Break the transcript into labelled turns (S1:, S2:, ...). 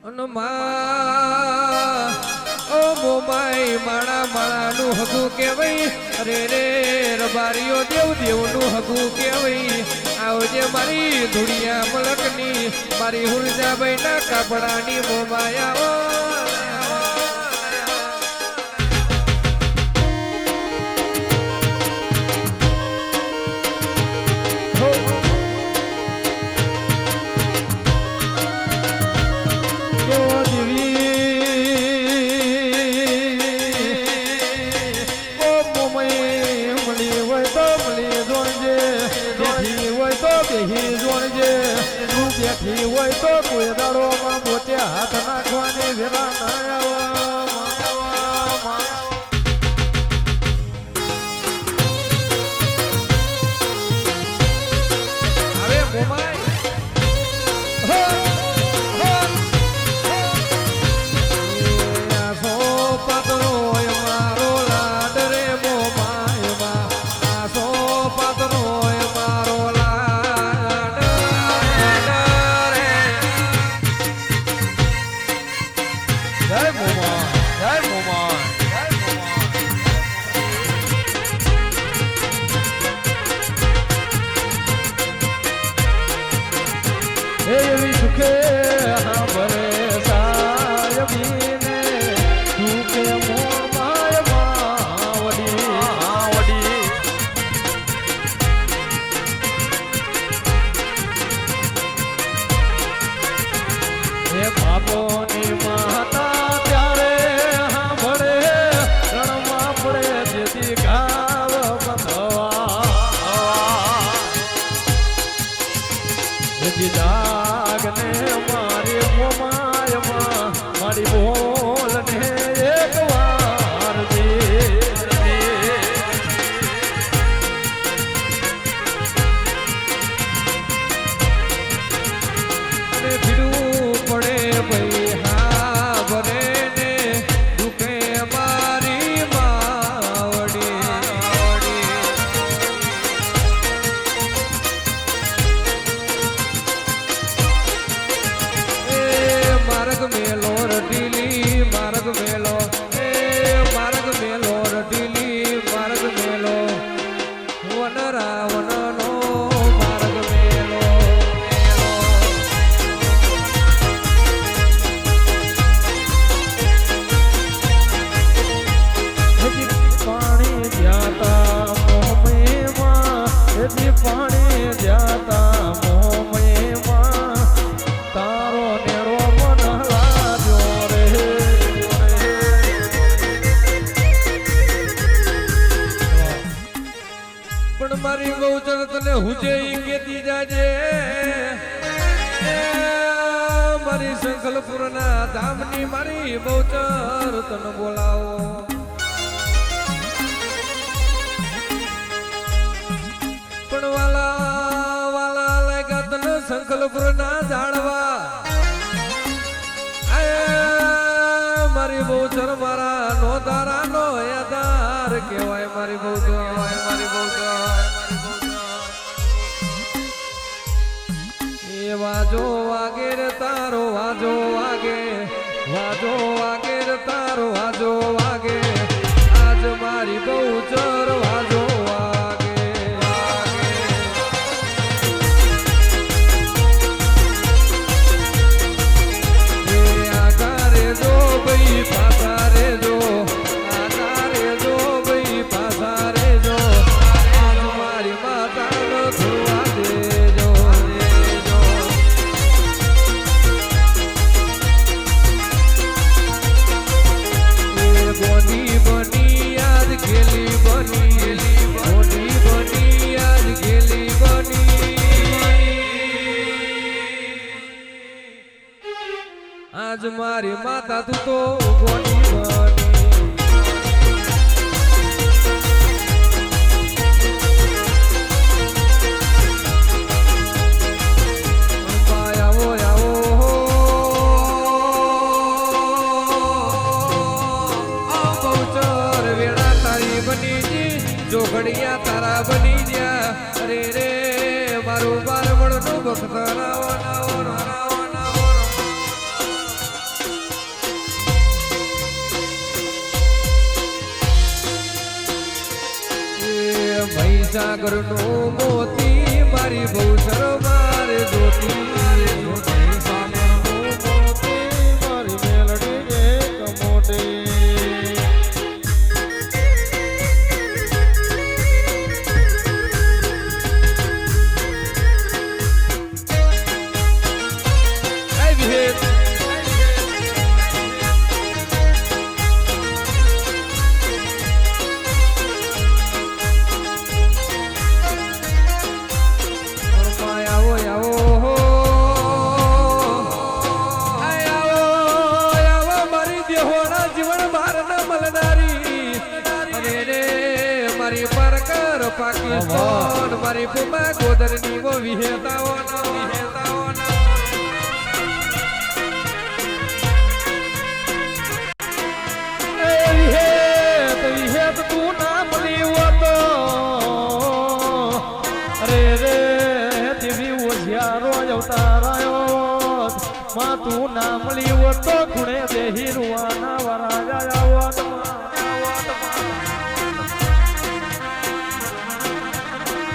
S1: ઓ મોમાઈ માણા માણાનું હગું કેવાય અરે રે રબારીઓ દેવ દેવનું હગું કેવાય આવજે મારી ધુડિયા મલકની મારી હુરજાબાઈ ના કાપડાની મોમાયા બેઠી હોય તો કોઈ દાડોમાં પોતે હાથ નાખવાની વેલા ના આવે મોમાઈ એવી સુખે હાંભરે સાયબીને સુખે મોમાય માવડી હે બાપોની માતા ત્યારે હાંભરે રણમાં પડે જેથી ગાવ બંધવા જાગને મારી મોમાયમાં મારી બોલને એક વાર દે અને ભીડું પડે ભાઈ હા ભરે ને દુખે મારી માવડી માર્ગ મેલો રટીલી માર્ગ મેલો માર્ગ મેલો રટીલી માર્ગ મેલો વન રાવણનો માર્ગ મેલો પાણી જાતા મોમેમાં પાણી જાતા મોમેમાં તારો નેરો પણ મારી ગૌચર તને હુજે કેતી જાજે મારી સંકલ્પુરના ધામની મારી ગૌચર તને બોલાવો પણ વાલા વાલા લાગ્યા તને સંકલ્પુરના જાળવા મારી ગૌચર મારા નો તારા નો યાદાર કહેવાય મારી ગૌચર મારી ગૌચર વાજો વાગે રે તારો વાજો વાગે રે તારો વાજો વાગે આજ મારી ગૌચર વાજો વાગે આગારે જો ભાઈ પાછા રે જો આગારે જો ભાઈ પાછા રે જો આજ મારી માતાનો ધોવા દેજો બોની બની યાદ ગેલી બની બોની બની યાદ ગેલી બની આજ મારી માતા તું તો બોની બની જોગડિયા તારા બની ગયા અરે રે મારું બારમણ નું ભક્ત સાગરનો મોતી મારી ભૌસર મારે જોતી
S2: સાગરનો મોતી મારી મેલડી એક મોટી
S1: પાકિસ્તાન મારી ફૂમા ગોદરની વો વિહેતાઓ
S2: વિહેત તું ના મળી તો અરે રે દેવી ઓઝિયારો અવતારાયો માં તું ના મળી તો ખૂણે દેહી રૂવાના વરાજા